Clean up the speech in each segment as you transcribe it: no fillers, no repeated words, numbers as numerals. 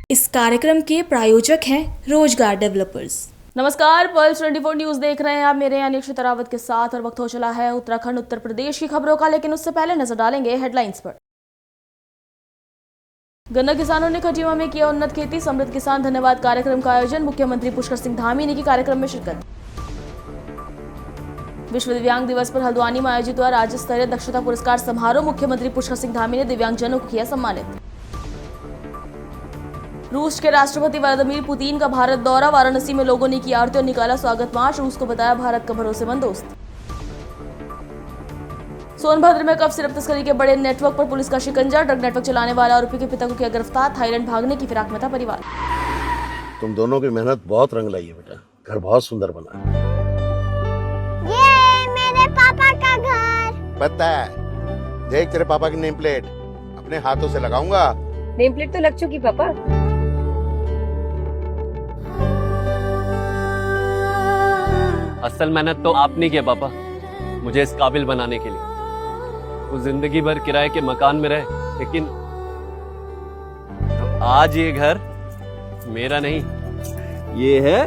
इस कार्यक्रम के प्रायोजक हैं रोजगार डेवलपर्स। नमस्कार, पल्स 24 न्यूज देख रहे हैं आप मेरे यानी अक्षत रावत के साथ और वक्त हो चला है उत्तराखंड उत्तर प्रदेश की खबरों का, लेकिन उससे पहले नजर डालेंगे हेडलाइंस पर। गन्ना किसानों ने खटीमा में किया उन्नत खेती, समृद्ध किसान धन्यवाद कार्यक्रम का आयोजन, मुख्यमंत्री पुष्कर सिंह धामी ने की कार्यक्रम में शिरकत। विश्व दिव्यांग दिवस पर हल्द्वानी में आयोजित हुआ राज्य स्तरीय दक्षता पुरस्कार समारोह, मुख्यमंत्री पुष्कर सिंह धामी ने दिव्यांगजनों को किया सम्मानित। रूस के राष्ट्रपति व्लादिमीर पुतिन का भारत दौरा, वाराणसी में लोगों ने की आरती और निकाला स्वागत मार्च, रूस को बताया भारत का भरोसेमंद दोस्त। सोनभद्र में कफ सिरप तस्करी के बड़े नेटवर्क पर पुलिस का शिकंजा, ड्रग नेटवर्क चलाने वाले आरोपी के पिता को किया गिरफ्तार, थाईलैंड भागने की फिराक में था परिवार। तुम दोनों की मेहनत बहुत रंग लाई है बेटा, घर बहुत सुंदर बना है। ये मेरे पापा का घर। पता है, देख तेरे पापा की नेम प्लेट अपने हाथों से लगाऊंगा। नेम प्लेट तो लग चुकी पापा। असल मेहनत तो आपने की है पापा, मुझे इस काबिल बनाने के लिए। वो जिंदगी भर किराए के मकान में रहे, लेकिन तो आज ये घर मेरा नहीं, ये है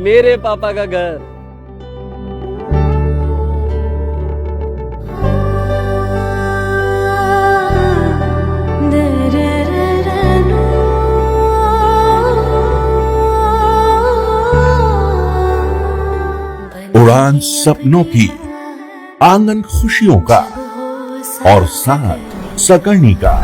मेरे पापा का घर। उड़ान सपनों की, आंगन खुशियों का और साथ सकर्णी का।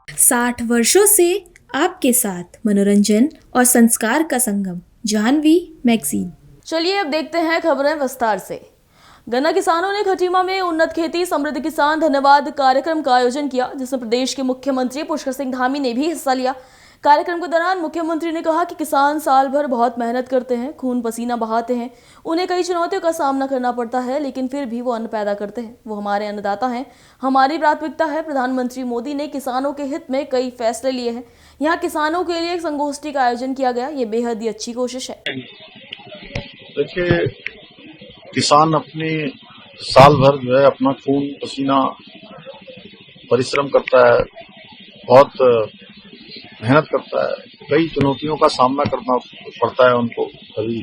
60 वर्षों से आपके साथ मनोरंजन और संस्कार का संगम, जाह्नवी मैगजीन। चलिए अब देखते हैं खबरें विस्तार से। गन्ना किसानों ने खटीमा में उन्नत खेती, समृद्ध किसान धन्यवाद कार्यक्रम का आयोजन किया, जिसमें प्रदेश के मुख्यमंत्री पुष्कर सिंह धामी ने भी हिस्सा लिया। कार्यक्रम के दौरान मुख्यमंत्री ने कहा कि किसान साल भर बहुत मेहनत करते हैं, खून पसीना बहाते हैं, उन्हें कई चुनौतियों का सामना करना पड़ता है, लेकिन फिर भी वो अन्न पैदा करते हैं। वो हमारे अन्नदाता हैं, हमारी प्राथमिकता है। प्रधानमंत्री मोदी ने किसानों के हित में कई फैसले लिए हैं। यहाँ किसानों के लिए एक संगोष्ठी का आयोजन किया गया, ये बेहद ही अच्छी कोशिश है। देखिए, किसान अपने साल भर जो है अपना खून पसीना परिश्रम करता है, बहुत मेहनत करता है, कई चुनौतियों का सामना करना पड़ता है उनको। कभी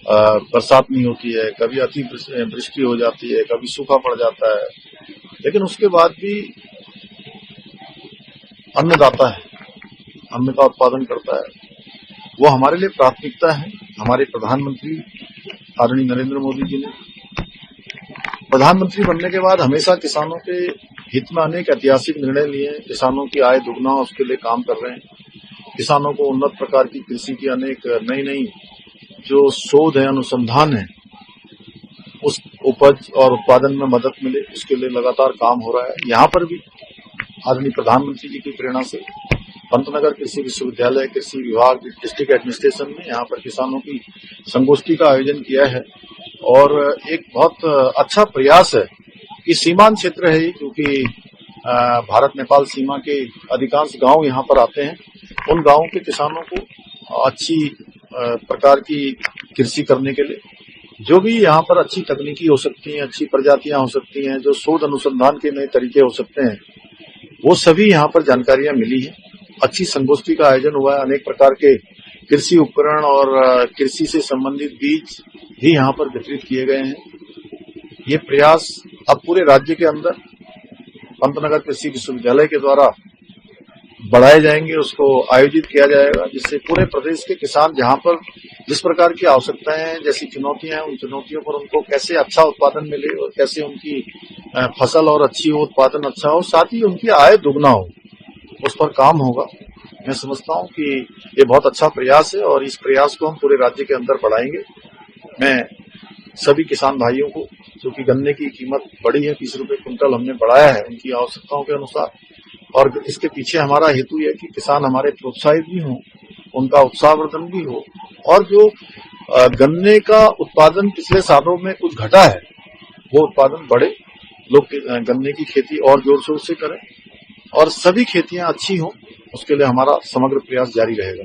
बरसात नहीं होती है, कभी अति वृष्टि हो जाती है, कभी सूखा पड़ जाता है, लेकिन उसके बाद भी अन्नदाता है, अन्न का उत्पादन करता है। वो हमारे लिए प्राथमिकता है। हमारे प्रधानमंत्री आदरणीय नरेंद्र मोदी जी ने प्रधानमंत्री बनने के बाद हमेशा किसानों के हित में अनेक ऐतिहासिक निर्णय लिए हैं। किसानों की आय दुगना उसके लिए काम कर रहे हैं। किसानों को उन्नत प्रकार की कृषि की अनेक नई नई जो शोध है, अनुसंधान है, उस उपज और उत्पादन में मदद मिले, उसके लिए लगातार काम हो रहा है। यहाँ पर भी आदरणीय प्रधानमंत्री जी की प्रेरणा से पंतनगर कृषि विश्वविद्यालय, कृषि विभाग, डिस्ट्रिक्ट एडमिनिस्ट्रेशन ने यहाँ पर किसानों की संगोष्ठी का आयोजन किया है और एक बहुत अच्छा प्रयास है कि सीमांत क्षेत्र है, क्योंकि भारत नेपाल सीमा के अधिकांश गांव यहाँ पर आते हैं। उन गांवों के किसानों को अच्छी प्रकार की कृषि करने के लिए जो भी यहाँ पर अच्छी तकनीकी हो सकती हैं, अच्छी प्रजातियां हो सकती हैं, जो शोध अनुसंधान के नए तरीके हो सकते हैं, वो सभी यहाँ पर जानकारियां मिली है। अच्छी संगोष्ठी का आयोजन हुआ है। अनेक प्रकार के कृषि उपकरण और कृषि से संबंधित बीज भी यहाँ पर वितरित किए गए हैं। ये प्रयास अब पूरे राज्य के अंदर पंतनगर कृषि विश्वविद्यालय के द्वारा बढ़ाए जाएंगे, उसको आयोजित किया जाएगा, जिससे पूरे प्रदेश के किसान जहाँ पर जिस प्रकार की आवश्यकताएं हैं, जैसी चुनौतियां हैं, उन चुनौतियों पर उनको कैसे अच्छा उत्पादन मिले और कैसे उनकी फसल और अच्छी हो, उत्पादन अच्छा हो, साथ ही उनकी आय दुगना हो, उस पर काम होगा। मैं समझता हूं कि ये बहुत अच्छा प्रयास है और इस प्रयास को हम पूरे राज्य के अंदर बढ़ाएंगे। मैं सभी किसान भाइयों को, क्योंकि गन्ने की कीमत बढ़ी है, 30 रुपए क्विंटल हमने बढ़ाया है उनकी आवश्यकताओं के अनुसार, और इसके पीछे हमारा हेतु है कि किसान हमारे प्रोत्साहित भी हों, उनका उत्साहवर्धन भी हो, और जो गन्ने का उत्पादन पिछले सालों में कुछ घटा है वो उत्पादन बढ़े, लोग गन्ने की खेती और जोर शोर से करें और सभी खेतियां अच्छी हों, उसके लिए हमारा समग्र प्रयास जारी रहेगा।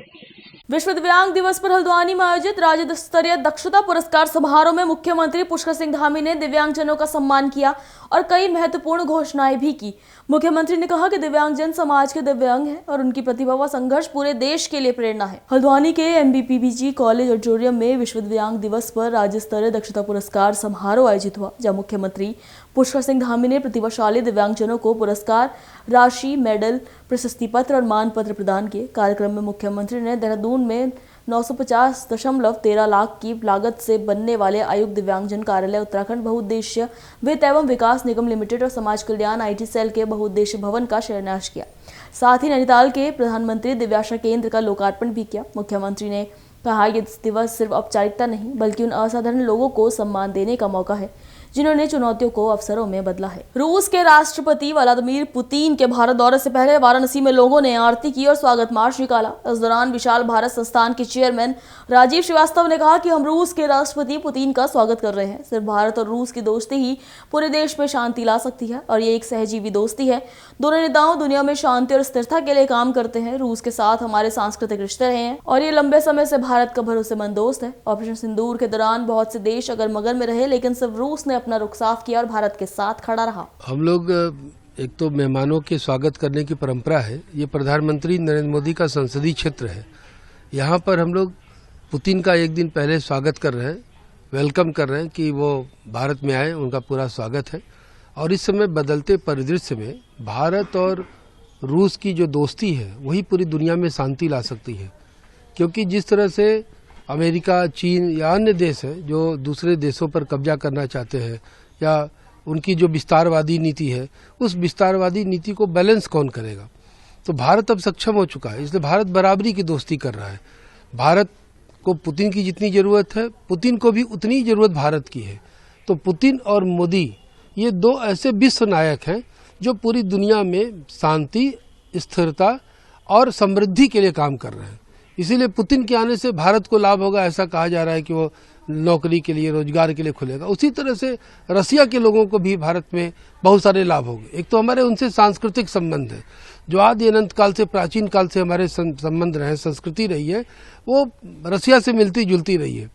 विश्व दिव्यांग दिवस पर हल्द्वानी में आयोजित राज्य स्तरीय दक्षता पुरस्कार समारोह में मुख्यमंत्री पुष्कर सिंह धामी ने दिव्यांगजनों का सम्मान किया और कई महत्वपूर्ण घोषणाएं भी की। मुख्यमंत्री ने कहा कि दिव्यांगजन समाज के दिव्यांग हैं और उनकी प्रतिभा व संघर्ष पूरे देश के लिए प्रेरणा है। हल्द्वानी के MBPBG कॉलेज ऑडिटोरियम में विश्व दिव्यांग दिवस पर राज्य स्तरीय दक्षता पुरस्कार समारोह आयोजित हुआ, जहां मुख्यमंत्री पुष्कर सिंह धामी ने प्रतिभाशाली दिव्यांगजनों को पुरस्कार राशि, मेडल, प्रशस्ति पत्र और मान पत्र प्रदान किए। कार्यक्रम में मुख्यमंत्री ने देहरादून में 950.13 लाख की लागत से बनने वाले आयुक्त दिव्यांगजन कार्यालय, उत्तराखंड बहुउद्देश्य वित्त एवं विकास निगम लिमिटेड और समाज कल्याण IT सेल के बहुउद्देश्य भवन का शिलान्यास किया। साथ ही नैनीताल के प्रधानमंत्री दिव्याशा केंद्र का लोकार्पण भी किया। मुख्यमंत्री ने कहा ये दिवस सिर्फ औपचारिकता नहीं बल्कि उन असाधारण लोगों को सम्मान देने का मौका है जिन्होंने चुनौतियों को अवसरों में बदला है। रूस के राष्ट्रपति व्लादिमीर पुतिन के भारत दौरे से पहले वाराणसी में लोगों ने आरती की और स्वागत मार्च निकाला। इस दौरान विशाल भारत संस्थान के चेयरमैन राजीव श्रीवास्तव ने कहा कि हम रूस के राष्ट्रपति पुतिन का स्वागत कर रहे हैं। सिर्फ भारत और रूस की दोस्ती ही पूरे देश में शांति ला सकती है और ये एक सहजीवी दोस्ती है। दोनों नेताओं दुनिया में शांति और स्थिरता के लिए काम करते हैं। रूस के साथ हमारे सांस्कृतिक रिश्ते रहे हैं और ये लंबे समय से भारत का भरोसेमंद दोस्त है। ऑपरेशन सिंदूर के दौरान बहुत से देश अगर मगर में रहे, लेकिन सिर्फ रूस ने अपना रुख साफ किया और भारत के साथ खड़ा रहा। हम लोग एक तो मेहमानों के स्वागत करने की परंपरा है। ये प्रधानमंत्री नरेंद्र मोदी का संसदीय क्षेत्र है। यहाँ पर हम लोग पुतिन का एक दिन पहले स्वागत कर रहे हैं, वेलकम कर रहे हैं कि वो भारत में आए, उनका पूरा स्वागत है। और इस समय बदलते परिदृश्य में भारत और रूस की जो दोस्ती है वही पूरी दुनिया में शांति ला सकती है, क्योंकि जिस तरह से अमेरिका, चीन या अन्य देश हैं जो दूसरे देशों पर कब्जा करना चाहते हैं या उनकी जो विस्तारवादी नीति है, उस विस्तारवादी नीति को बैलेंस कौन करेगा। तो भारत अब सक्षम हो चुका है, इसलिए भारत बराबरी की दोस्ती कर रहा है। भारत को पुतिन की जितनी जरूरत है, पुतिन को भी उतनी जरूरत भारत की है। तो पुतिन और मोदी ये दो ऐसे विश्व नायक हैं जो पूरी दुनिया में शांति, स्थिरता और समृद्धि के लिए काम कर रहे हैं। इसीलिए पुतिन के आने से भारत को लाभ होगा, ऐसा कहा जा रहा है कि वो नौकरी के लिए, रोजगार के लिए खुलेगा। उसी तरह से रसिया के लोगों को भी भारत में बहुत सारे लाभ होंगे। एक तो हमारे उनसे सांस्कृतिक संबंध है, जो आदि अनंत काल से, प्राचीन काल से हमारे संबंध रहे, संस्कृति रही है, वो रसिया से मिलती जुलती रही है।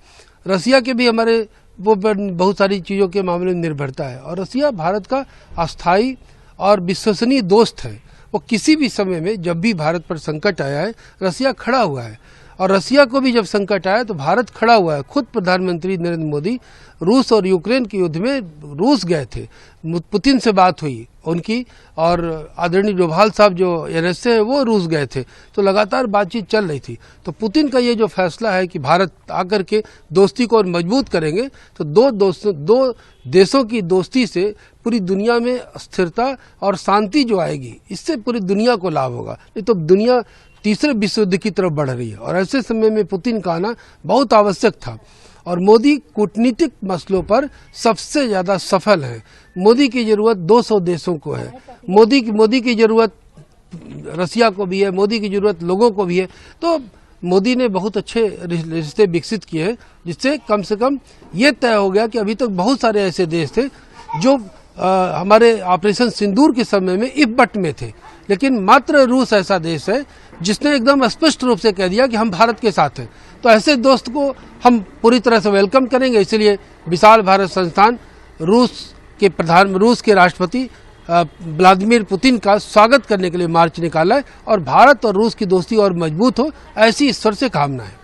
रसिया के भी हमारे वो बहुत सारी चीज़ों के मामले में निर्भरता है और रसिया भारत का अस्थायी और विश्वसनीय दोस्त है। वो किसी भी समय में जब भी भारत पर संकट आया है, रसिया खड़ा हुआ है और रसिया को भी जब संकट आया तो भारत खड़ा हुआ है। खुद प्रधानमंत्री नरेंद्र मोदी रूस और यूक्रेन के युद्ध में रूस गए थे, पुतिन से बात हुई उनकी, और आदरणीय डोभाल साहब जो NSA है वो रूस गए थे, तो लगातार बातचीत चल रही थी। तो पुतिन का ये जो फैसला है कि भारत आकर के दोस्ती को और मजबूत करेंगे, तो दो देशों की दोस्ती से पूरी दुनिया में स्थिरता और शांति जो आएगी, इससे पूरी दुनिया को लाभ होगा। नहीं तो दुनिया तीसरे विश्व युद्ध की तरफ बढ़ रही है और ऐसे समय में पुतिन का आना बहुत आवश्यक था। और मोदी कूटनीतिक मसलों पर सबसे ज्यादा सफल है। मोदी की जरूरत 200 देशों को है, मोदी की जरूरत रसिया को भी है, मोदी की जरूरत लोगों को भी है। तो मोदी ने बहुत अच्छे रिश्ते विकसित किए हैं, जिससे कम से कम ये तय हो गया कि अभी तक बहुत सारे ऐसे देश थे जो हमारे ऑपरेशन सिंदूर के समय में इब्बट में थे, लेकिन मात्र रूस ऐसा देश है जिसने एकदम स्पष्ट रूप से कह दिया कि हम भारत के साथ हैं। तो ऐसे दोस्त को हम पूरी तरह से वेलकम करेंगे। इसलिए विशाल भारत संस्थान रूस के राष्ट्रपति व्लादिमीर पुतिन का स्वागत करने के लिए मार्च निकाला है और भारत और रूस की दोस्ती और मजबूत हो, ऐसी ईश्वर से कामना है।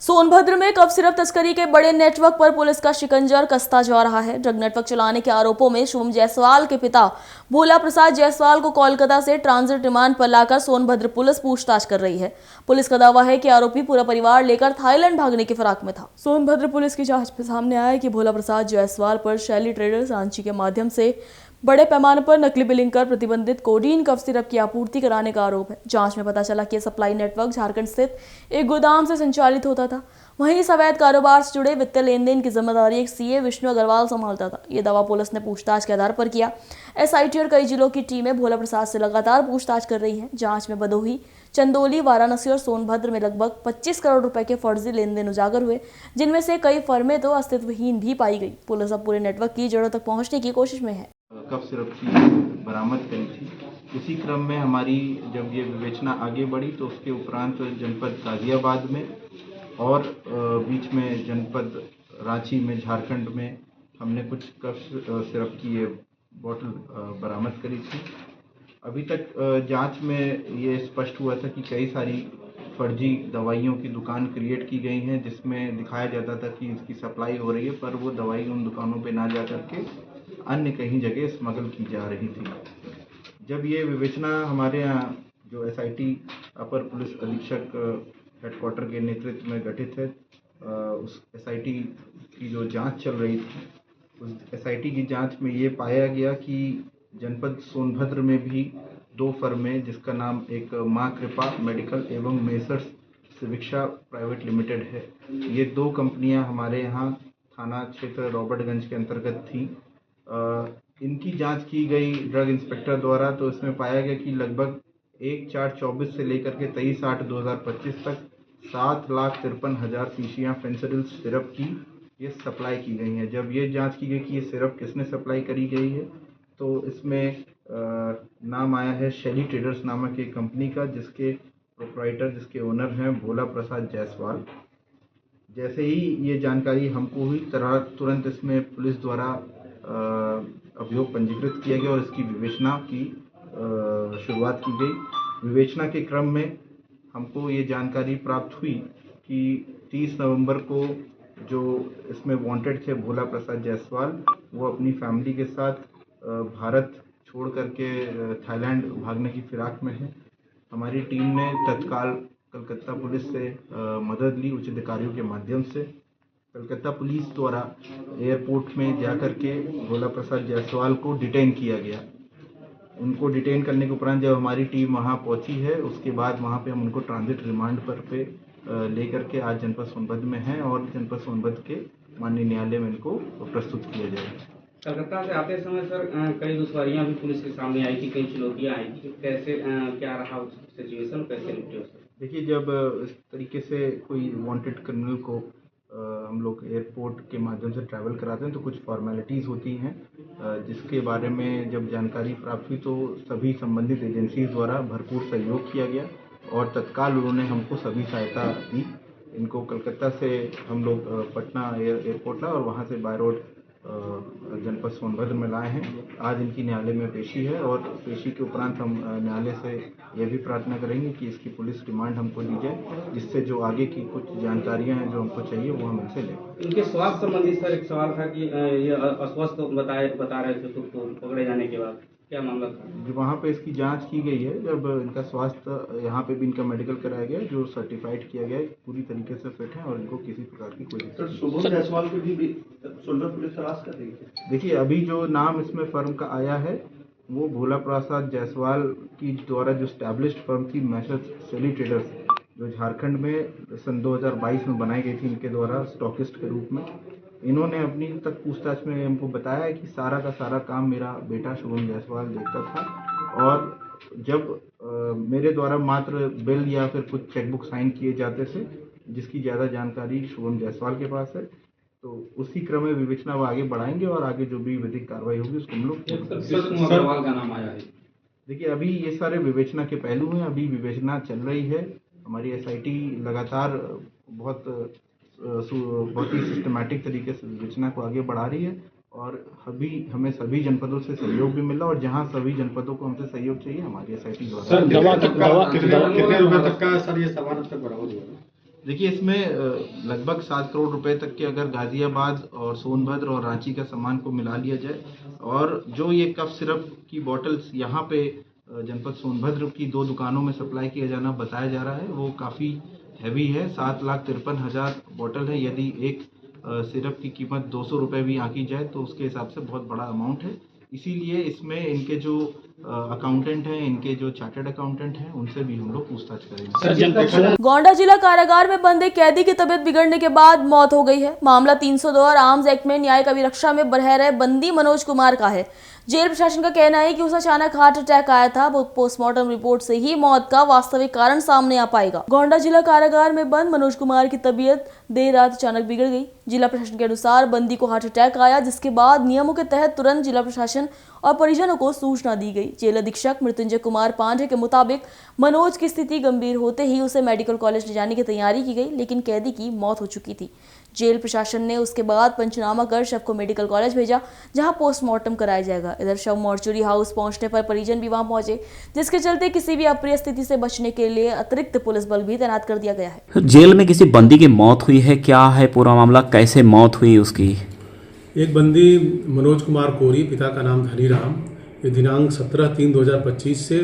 सोनभद्र में कफ सिरप तस्करी के बड़े नेटवर्क पर पुलिस का शिकंजा कसता जा रहा है। ड्रग नेटवर्क चलाने के आरोपों में शुभम जायसवाल के पिता भोला प्रसाद जायसवाल को कोलकाता से ट्रांजिट रिमांड पर लाकर सोनभद्र पुलिस पूछताछ कर रही है। पुलिस का दावा है कि आरोपी पूरा परिवार लेकर थाईलैंड भागने की फिराक में था। सोनभद्र पुलिस की जांच में सामने आया कि भोला प्रसाद जायसवाल पर शैली ट्रेडर्स सांची के माध्यम से बड़े पैमाने पर नकली बिलिंग कर प्रतिबंधित कोडीन कफ सिरप की आपूर्ति कराने का आरोप है। जांच में पता चला कि सप्लाई नेटवर्क झारखंड स्थित एक गोदाम से संचालित होता था। वहीं इस अवैध कारोबार से जुड़े वित्तीय लेन देन की जिम्मेदारी एक CA विष्णु अग्रवाल संभालता था। ये दावा पुलिस ने पूछताछ के आधार पर किया। SIT और कई जिलों की टीमें भोला प्रसाद से लगातार पूछताछ कर रही हैं। जांच में भदोही, चंदौली, वाराणसी और सोनभद्र में लगभग 25 करोड़ रुपए के फर्जी लेन देन उजागर हुए, जिनमें से कई फर्में तो अस्तित्वहीन भी पाई गई। पुलिस अब पूरे नेटवर्क की जड़ों तक पहुंचने की कोशिश में है। कफ सिरप की बरामद करी थी इसी क्रम में हमारी जब ये विवेचना आगे बढ़ी तो उसके उपरांत जनपद गाजियाबाद में और बीच में जनपद रांची में, झारखंड में हमने कुछ कफ सिरप की ये बोतल बरामद करी थी। अभी तक जांच में ये स्पष्ट हुआ था कि कई सारी फर्जी दवाइयों की दुकान क्रिएट की गई हैं, जिसमें दिखाया जाता था कि इसकी सप्लाई हो रही है, पर वो दवाई उन दुकानों पे ना जा करके अन्य कहीं जगह स्मगल की जा रही थी। जब ये विवेचना हमारे यहाँ जो SIT अपर पुलिस अधीक्षक हेडक्वार्टर के नेतृत्व में गठित है, उस SIT की जो जांच चल रही थी, उस SIT की जांच में ये पाया गया कि जनपद सोनभद्र में भी 2 फर्में, जिसका नाम एक माँ कृपा मेडिकल एवं मेसर्स शिविक्षा प्राइवेट लिमिटेड है, ये 2 कंपनियां हमारे यहाँ थाना क्षेत्र रॉबर्टगंज के अंतर्गत थी। इनकी जांच की गई ड्रग इंस्पेक्टर द्वारा, तो इसमें पाया गया कि लगभग 1/4/24 से लेकर के 23/8/2025 तक 7,53,000 शीशियाँ फेंसिडिल सिरप की ये सप्लाई की गई हैं। जब ये जांच की गई कि ये सिरप किसने सप्लाई करी गई है, तो इसमें नाम आया है शैली ट्रेडर्स नामक एक कंपनी का, जिसके प्रोप्राइटर, जिसके ओनर हैं भोला प्रसाद जायसवाल। जैसे ही ये जानकारी हमको हुई, तुरंत इसमें पुलिस द्वारा अभियोग पंजीकृत किया गया और इसकी विवेचना की शुरुआत की गई। विवेचना के क्रम में हमको ये जानकारी प्राप्त हुई कि 30 नवंबर को जो इसमें वांटेड थे भोला प्रसाद जायसवाल, वो अपनी फैमिली के साथ भारत छोड़ करके थाईलैंड भागने की फिराक में है। हमारी टीम ने तत्काल कलकत्ता पुलिस से मदद ली उच्च अधिकारियों के माध्यम से। कलकत्ता पुलिस द्वारा एयरपोर्ट में जाकर के भोला प्रसाद जायसवाल को डिटेन किया गया। उनको डिटेन करने के उपरांत जब हमारी टीम वहां पहुंची है, उसके बाद वहां पे हम उनको ट्रांजिट रिमांड पर पे लेकर के आज जनपद सोनभद्र में हैं और जनपद सोनभद्र के माननीय न्यायालय में इनको प्रस्तुत किया जाएगा। कलकत्ता से आते समय सर कई दुश्वारियां भी पुलिस के सामने आई थी, कई चुनौतियां आई थी, कैसे क्या रहा उस सिचुएशन, कैसे निपटे उससे? देखिए, जब इस तरीके से कोई वांटेड क्रिमिनल को हम लोग एयरपोर्ट के माध्यम से ट्रैवल कराते हैं तो कुछ फॉर्मेलिटीज़ होती हैं, जिसके बारे में जब जानकारी प्राप्त हुई तो सभी संबंधित एजेंसीज द्वारा भरपूर सहयोग किया गया और तत्काल उन्होंने हमको सभी सहायता दी। इनको कलकत्ता से हम लोग पटना एयरपोर्ट लाए और वहाँ से बाय रोड जनपद सोनभद्र में लाए हैं। आज इनकी न्यायालय में पेशी है और पेशी के उपरांत हम न्यायालय से यह भी प्रार्थना करेंगे कि इसकी पुलिस रिमांड हमको दी जाए, जिससे जो आगे की कुछ जानकारियां हैं जो हमको चाहिए वो हम इनसे लें। इनके स्वास्थ्य संबंधी सर एक सवाल था कि ये अस्वस्थ बता रहे थे तो पकड़े जाने के बाद क्या मामला था? जो वहाँ पे इसकी जांच की गई है, जब इनका स्वास्थ्य यहाँ पे भी इनका मेडिकल कराया गया, जो सर्टिफाइड किया गया है, पूरी तरीके से फिट है और इनको किसी प्रकार की कोई जायसवाल को भी सोनभद्र पुलिस तलाश कर रही है। देखिए, अभी जो नाम इसमें फर्म का आया है वो भोला प्रसाद जायसवाल की द्वारा जो स्टैब्लिश्ड फर्म थी मेसर्स शैली ट्रेडर्स, जो झारखंड में सन 2022 में बनाई गई थी इनके द्वारा स्टॉकिस्ट के रूप में। इन्होंने अपनी तक पूछताछ में हमको बताया है कि सारा का सारा काम मेरा बेटा शुभम जायसवाल देखता था और जब मेरे द्वारा मात्र बिल या फिर कुछ चेकबुक साइन किए जाते थे, जिसकी ज़्यादा जानकारी शुभम जायसवाल के पास है, तो उसी क्रम में विवेचना वो आगे बढ़ाएंगे और आगे जो भी विधिक कार्रवाई होगी उसको हम लोग। अग्रवाल का नाम आया है। देखिए, अभी ये सारे विवेचना के पहलू हैं, अभी विवेचना चल रही है। हमारी SIT लगातार बहुत ही सिस्टमैटिक तरीके से विवेचना को आगे बढ़ा रही है और अभी हमें सभी जनपदों से सहयोग भी मिला और जहां सभी जनपदों को हमसे सहयोग चाहिए हमारी SIT द्वारा। कितने रुपए तक का सर ये सामान तक बरामद हुआ? देखिए, इसमें लगभग 7 करोड़ रुपए तक के अगर गाजियाबाद और सोनभद्र और रांची का सामान को मिला लिया जाए और जो ये कफ सिरप की बॉटल्स यहाँ पे जनपद सोनभद्र की 2 दुकानों में सप्लाई किया जाना बताया जा रहा है, वो काफ़ी हैवी है। 7,53,000 बॉटल है। यदि एक सिरप की कीमत 200 रुपये भी आंकी जाए तो उसके हिसाब से बहुत बड़ा अमाउंट है। इसीलिए इसमें इनके जो अकाउंटेंट हैं, इनके जो चार्टर्ड अकाउंटेंट हैं, उनसे भी हम लोग पूछताछ करेंगे। गोंडा जिला कारागार में बंद एक कैदी की तबीयत बिगड़ने के बाद मौत हो गई है। मामला 302 और आर्म्स एक्ट में न्यायिक अभिरक्षा में रह रहे बंदी मनोज कुमार का है, जेल प्रशासन का कहना है कि उसे अचानक हार्ट अटैक आया था। वो पोस्टमार्टम रिपोर्ट से ही मौत का वास्तविक कारण सामने आ पाएगा। गोंडा जिला कारागार में बंद मनोज कुमार की तबीयत देर रात अचानक बिगड़ गई। जिला प्रशासन के अनुसार बंदी को हार्ट अटैक आया, जिसके बाद नियमों के तहत तुरंत जिला प्रशासन और परिजनों को सूचना दी गई। जेल अधीक्षक मृत्युंजय कुमार पांडे के मुताबिक मनोज की स्थिति गंभीर होते ही उसे मेडिकल कॉलेज ले जाने की तैयारी की गई, लेकिन कैदी की मौत हो चुकी थी। जेल प्रशासन ने उसके बाद पंचनामा कर शव को मेडिकल कॉलेज भेजा, जहां पोस्टमार्टम कराया जाएगा। इधर शव मॉर्चुरी हाउस पहुंचने पर परिजन भी वहां पहुंचे, जिसके चलते किसी भी अप्रिय स्थिति से बचने के लिए अतिरिक्त पुलिस बल भी तैनात कर दिया गया है। जेल में किसी बंदी की मौत हुई है, क्या है पूरा मामला, कैसे मौत हुई उसकी? एक बंदी मनोज कुमार कोरी, पिता का नाम धनीराम, ये दिनांक 17/3/2025 से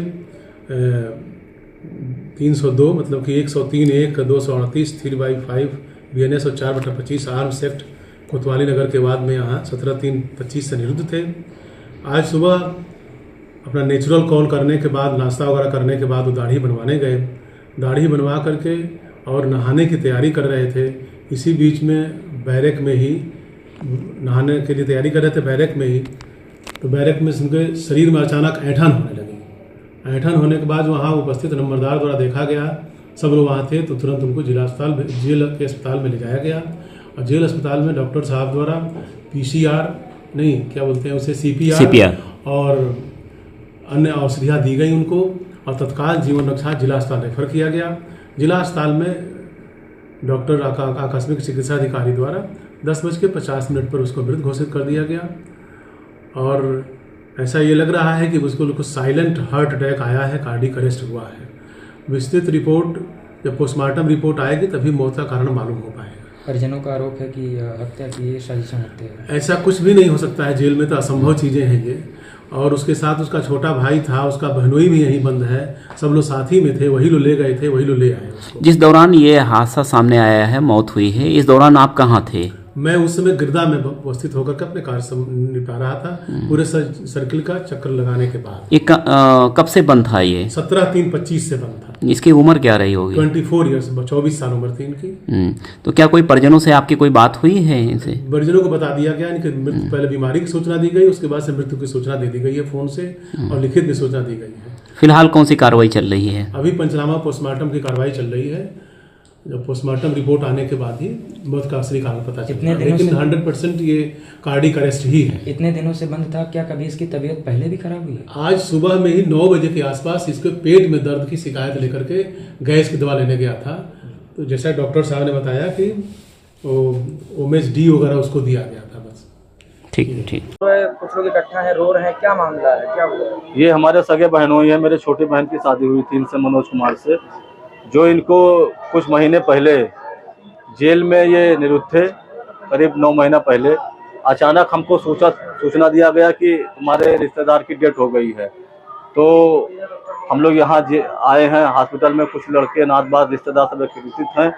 302 मतलब कि 103(1)(238) 3/5 BNS और 4/25 आर्म्स एक्ट कोतवाली नगर के बाद में यहाँ 17/3/25 से निरुद्ध थे। आज सुबह अपना नेचुरल कॉल करने के बाद, नाश्ता वगैरह करने के बाद वो दाढ़ी बनवाने गए। दाढ़ी बनवा करके और नहाने की तैयारी कर रहे थे। इसी बीच में बैरक में ही नहाने के लिए तैयारी कर रहे थे, बैरक में ही तो बैरक में उनके शरीर में अचानक ऐंठन होने लगी। ऐंठन होने के बाद वहाँ उपस्थित नंबरदार द्वारा देखा गया, सब लोग वहाँ थे, तो तुरंत उनको जेल के अस्पताल में ले जाया गया। और जेल अस्पताल में डॉक्टर साहब द्वारा PCR नहीं क्या बोलते हैं उसे CPR और अन्य औषधियाँ दी गई उनको, और तत्काल जीवन रक्षा जिला अस्पताल रेफर किया गया। जिला अस्पताल में डॉक्टर आकस्मिक चिकित्सा अधिकारी द्वारा 10:50 पर उसको मृत घोषित कर दिया गया। और ऐसा ये लग रहा है कि उसको कुछ साइलेंट हार्ट अटैक आया है, कार्डियक अरेस्ट हुआ है। विस्तृत रिपोर्ट जब पोस्टमार्टम रिपोर्ट आएगी तभी मौत का कारण मालूम हो पाएगा। परिजनों का आरोप है कि हत्या की है, साजिश हत्या है। ऐसा कुछ भी नहीं हो सकता है, जेल में तो असंभव चीज़ें हैं ये। और उसके साथ उसका छोटा भाई था, उसका बहनोई भी यहीं बंद है, सब लोग साथ ही में थे, वही लोग ले गए थे, वही लोग ले आए उसको। जिस दौरान ये हादसा सामने आया है, मौत हुई है, इस दौरान आप कहाँ थे? मैं उस समय गिरदा में उपस्थित होकर के अपने कार्य निपटा रहा था, पूरे सर्किल का चक्कर लगाने के बाद। ये कब से बंद था ये? 17/3/25 से बंद था। इसकी उम्र क्या रही होगी? 24 ईयर्स, 24 साल उम्र थी इनकी। तो क्या कोई परिजनों से आपकी कोई बात हुई है इनसे? परिजनों को बता दिया गया, इनकी मृत्यु पहले बीमारी की सूचना दी गई, उसके बाद से मृत्यु की सूचना दे दी गई है फोन से, और लिखित में सूचना दी गई है। फिलहाल कौन सी कार्रवाई चल रही है? अभी पंचनामा पोस्टमार्टम की कार्रवाई चल रही है। जब पोस्टमार्टम रिपोर्ट आने के बाद ही मौत का असली कारण पता चलेगा, लेकिन 100% ये कार्डियक अरेस्ट ही है। इतने दिनों से बंद था, क्या कभी इसकी तबीयत पहले भी खराब हुई है? आज सुबह में ही 9 बजे के आसपास इसके पेट में दर्द की शिकायत लेकर के गैस की दवा लेने गया था। तो जैसा डॉक्टर साहब ने बताया कि OMS-D वगैरह उसको दिया गया था। बस ठीक। कुछ लोग इकट्ठा है, रो रहे हैं, क्या मामला है, क्या हुआ? ये हमारे सगे बहनों ही है। मेरे छोटे बहन की शादी हुई थी इनसे, मनोज कुमार से, जो इनको कुछ महीने पहले जेल में ये निरुद्ध थे। करीब 9 महीना पहले अचानक हमको सूचना दिया गया कि तुम्हारे रिश्तेदार की डेथ हो गई है। तो हम लोग यहाँ आए हैं हॉस्पिटल में, कुछ लड़के नातबाज रिश्तेदार सब विकसित हैं।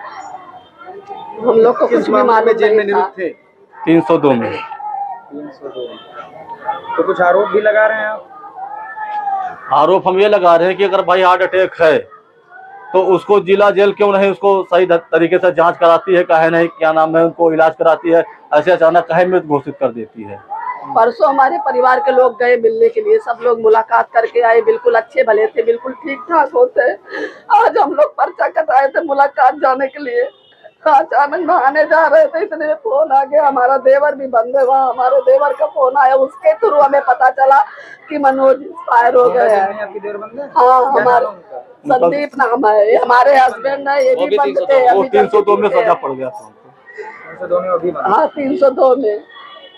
हम लोग को कुछ मामले जेल में निरुद्ध थे? 302 में। 302 तो कुछ आरोप भी लगा रहे हैं आप? आरोप हम ये लगा रहे हैं कि अगर भाई हार्ट अटैक है तो उसको जिला जेल क्यों नहीं उसको सही तरीके से जांच कराती है, काहे नहीं क्या नाम है, उनको इलाज कराती है, ऐसे अचानक काहे मृत घोषित कर देती है। परसों हमारे परिवार के लोग गए मिलने के लिए, सब लोग मुलाकात करके आए, बिल्कुल अच्छे भले थे, बिल्कुल ठीक ठाक होते। आज हम लोग पर्चा कटाए थे मुलाकात जाने के लिए, अचानक नहाने जा रहे थे, इतने में फोन आ गया। हमारा देवर भी बंद है वहाँ, हमारे देवर का फोन आया, उसके थ्रू हमें पता चला कि मनोज एक्सपायर हो गए हैं। हाँ, हमारे संदीप नाम है, हमारे हस्बैंड है, ये भी बंद थे। 302 में सजा पड़ गया था। 302 में अभी बंद? हाँ, 302 में।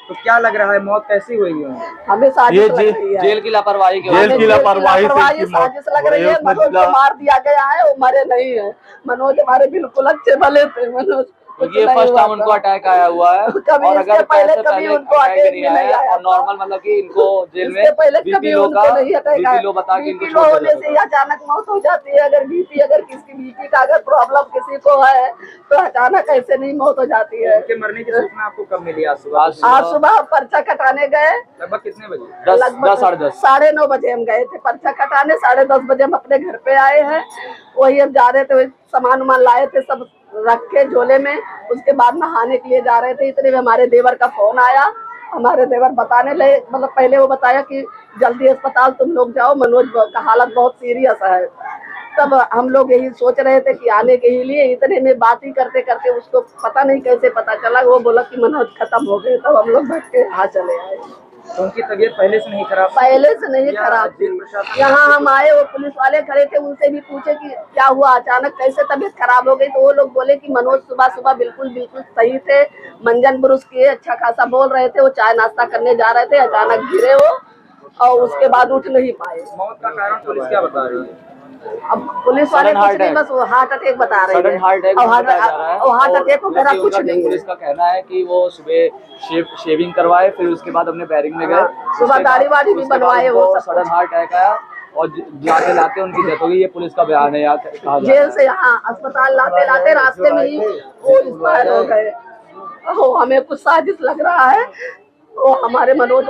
तो क्या लग रहा है, मौत कैसी हुई है? हमें साजिश लग रही है, जेल की लापरवाही साजिश लग रही है। मनोज को मार दिया गया है, वो मरे नहीं है। मनोज हमारे बिल्कुल अच्छे भले थे। मनोज ये फर्स्ट टाइम उनको अटैक आया हुआ है, और अगर पहले कभी उनको अटैक नहीं आया, और नॉर्मल मतलब कि इनको जेल में पहले कभी उनको नहीं अटैक आया। बीपी लो होने से अचानक मौत हो जाती है। अगर किसी बीपी का अगर प्रॉब्लम किसी को है तो अचानक ऐसे नहीं मौत हो जाती है। उनके मरने की सूचना आपको कब मिली? आज सुबह? आज सुबह पर्चा कटाने गए। लगभग कितने बजे? लगभग 9:30 बजे हम गए थे पर्चा कटाने। 10:30 बजे हम अपने घर पे आए हैं। वही हम जा रहे थे, सामान उमान लाए थे सब रख के झोले में, उसके बाद नहाने के लिए जा रहे थे। इतने में हमारे देवर का फोन आया हमारे देवर बताने लगे, मतलब पहले वो बताया कि जल्दी अस्पताल तुम लोग जाओ, मनोज का हालत बहुत सीरियस है। तब हम लोग यही सोच रहे थे कि आने के ही लिए, इतने में बात ही करते करते उसको पता नहीं कैसे पता चला, वो बोला कि मनोज खत्म हो गए। तब हम लोग बैठ के यहाँ चले आए। तो उनकी तबीयत पहले से नहीं खराब? पहले से नहीं खराब थी। यहाँ हम आए, वो पुलिस वाले खड़े थे, उनसे भी पूछे कि क्या हुआ, अचानक कैसे तबीयत खराब हो गई। तो वो लोग बोले कि मनोज सुबह सुबह बिल्कुल सही थे, मंजन ब्रुश किए, अच्छा खासा बोल रहे थे, वो चाय नाश्ता करने जा रहे थे, अचानक गिरे वो और उसके बाद उठ नहीं पाए। मौत का कारण पुलिस क्या बता रही है? अब पुलिस वाले कुछ नहीं, बस हार्ट अटैक बता रहे हैं। हार्ट अटैक वगैरह कुछ नहीं। पुलिस का कहना है कि वो सुबह शेविंग करवाए, फिर उसके बाद अपने बैरिंग में गए, सुबह दाढ़ी वाड़ी भी बनवाए, वो सडन हार्ट अटैक आया और लाते लाते उनकी डेथ हो गई। ये पुलिस का बयान है। यहाँ जेल से यहाँ अस्पताल लाते लाते रास्ते में ही वो एक्सपायर हो गए। हमें कुछ साजिश लग रहा है। वो हमारे मनोज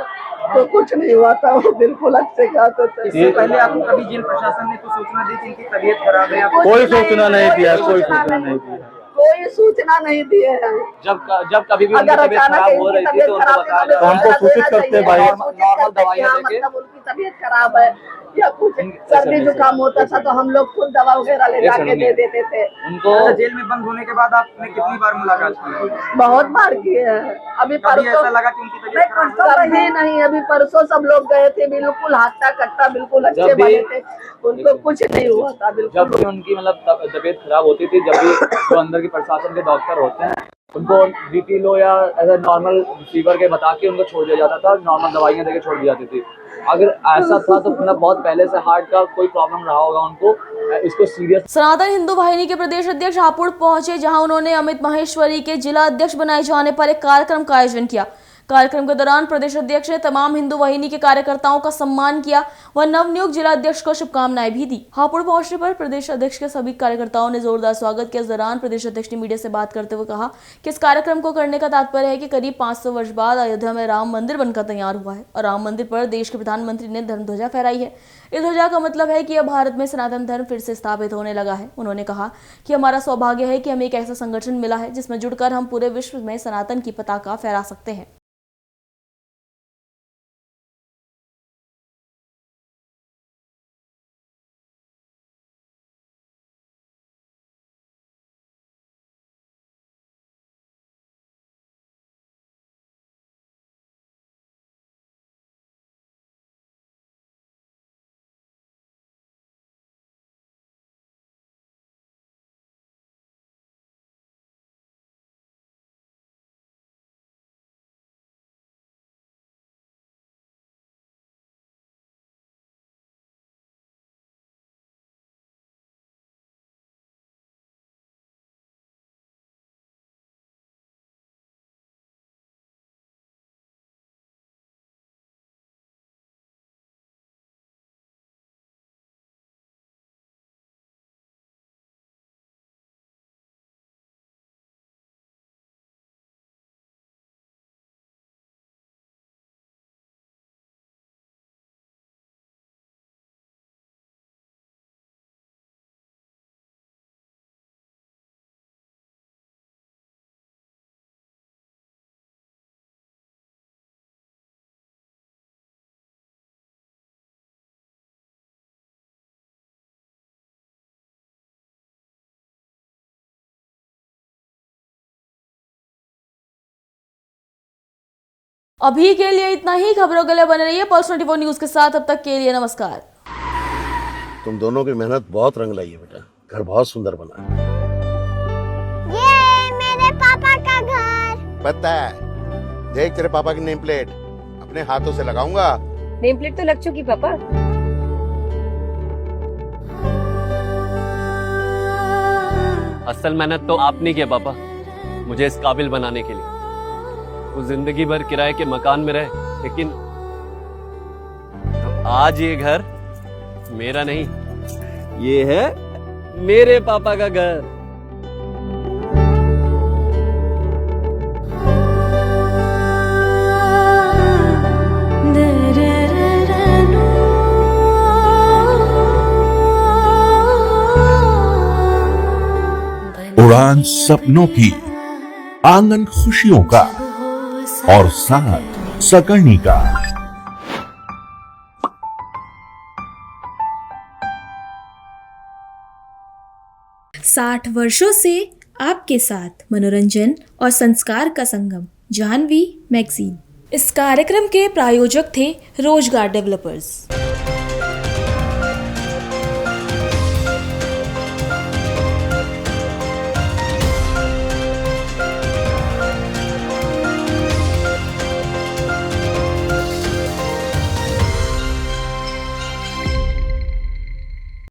तो कुछ नहीं हुआ था, वो बिल्कुल अच्छे गाते थे। इससे पहले आपको कभी जेल प्रशासन ने कुछ सूचना दी कि इनकी तबीयत खराब है? कोई सूचना नहीं दिया, कोई सूचना नहीं दिया, कोई सूचना नहीं दिए हैं। जब कभी भी उनकी तबीयत खराब हो रही थी तो उनको बताया तो हमको सूचित करते भाई। नॉर्मल दवाइयाँ देके मतलब उनकी तबीयत खराब है या कुछ सर्दी जुकाम होता था तो हम लोग खुद दवा वगैरह ले जाके दे देते थे उनको। जेल में बंद होने के बाद आपने कितनी बार मुलाकात की? बहुत बार किए हैं। अभी कभी ऐसा लगा कि उनकी तबीयत कभी नहीं, अभी परसों सब लोग गए थे, बिल्कुल हट्टा कट्टा, बिल्कुल अच्छे बने थे, उनको कुछ नहीं हुआ था बिल्कुल। जब भी उनकी मतलब तबीयत खराब होती थी, जब भी जो अंदर की प्रशासन के डॉक्टर होते हैं उनको BP लो या ऐसा नॉर्मल फीवर के बता के उनको छोड़ दिया जाता था, नॉर्मल दवाइयाँ देके छोड़ दी जाती थी। अगर ऐसा था तो मतलब बहुत पहले से हार्ट का कोई प्रॉब्लम रहा होगा उनको, इसको सीरियस। सनातन हिंदू वाहिनी के प्रदेश अध्यक्ष हापुड़ पहुंचे, जहां उन्होंने अमित माहेश्वरी के जिला अध्यक्ष बनाए जाने पर एक कार्यक्रम का आयोजन किया। कार्यक्रम के दौरान प्रदेश अध्यक्ष ने तमाम हिंदू वाहिनी के कार्यकर्ताओं का सम्मान किया व नवनियुक्त जिला अध्यक्ष को शुभकामनाएं भी दी। हापुड़ पहुंचने पर प्रदेश अध्यक्ष के सभी कार्यकर्ताओं ने जोरदार स्वागत किया। इस दौरान प्रदेश अध्यक्ष ने मीडिया से बात करते हुए कहा कि इस कार्यक्रम को करने का तात्पर्य है कि करीब 500 वर्ष बाद अयोध्या में राम मंदिर बनकर तैयार हुआ है और राम मंदिर पर देश के प्रधानमंत्री ने धर्म ध्वजा फहराई है। इस ध्वजा का मतलब है कि अब भारत में सनातन धर्म फिर से स्थापित होने लगा है। उन्होंने कहा कि हमारा सौभाग्य है कि हमें एक ऐसा संगठन मिला है जिसमें जुड़कर हम पूरे विश्व में सनातन की पताका फहरा सकते हैं। अभी के लिए इतना ही। खबरों के लिए बने रहिए पल्स 24 न्यूज के साथ। अब तक के लिए नमस्कार। तुम दोनों की मेहनत बहुत रंग लाई है बेटा, घर बहुत सुंदर बना है। ये मेरे पापा का घर। पता है, देख तेरे पापा की नेम प्लेट अपने हाथों से लगाऊंगा। नेम प्लेट तो लग चुकी पापा। असल मेहनत तो आपने किया पापा, मुझे इस काबिल बनाने के लिए। वो जिंदगी भर किराए के मकान में रहे, लेकिन तो आज ये घर मेरा नहीं, ये है मेरे पापा का घर। उड़ान सपनों की, आंगन खुशियों का और साथ सकर्णिका। 60 वर्षों से आपके साथ मनोरंजन और संस्कार का संगम, जाह्नवी मैगजीन। इस कार्यक्रम के प्रायोजक थे रोजगार डेवलपर्स।